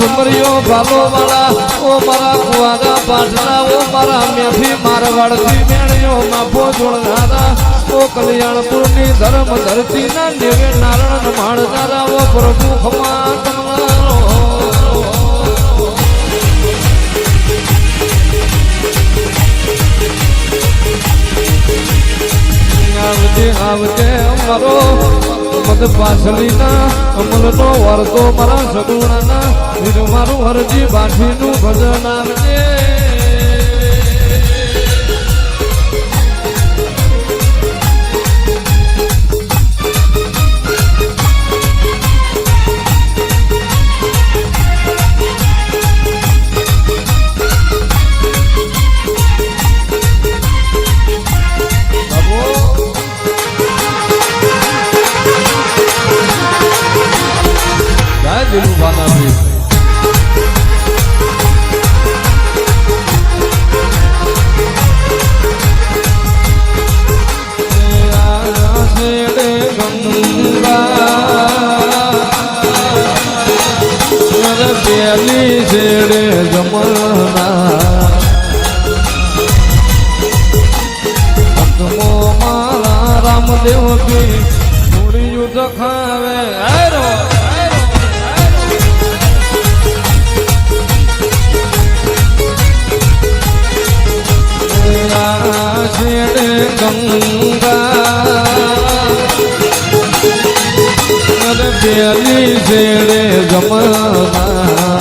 ડુમરીઓ ભાલો વાળા ઓ મારા કુવાજા પાટલા ઓ મારા મેથી મારવાડથી મેણીઓ માફો જોડનારા ઓ કલ્યાણપુરની ધર્મ ધરતીના નેવે નારાયણ માણનારા ઓ પ્રભુ ખમા કમલારો આવજે આવજે અમારો મદ પાછલીના અમલનો વરતો મારા સગુણાના વીર મારું હરજી બાઠીનું ભજન આવજે પેલી છેડે જમના મારા રામદેવ કી થોડી યુદ્ધ ખાવે છેડે ગંગા પેલી છેડે જમના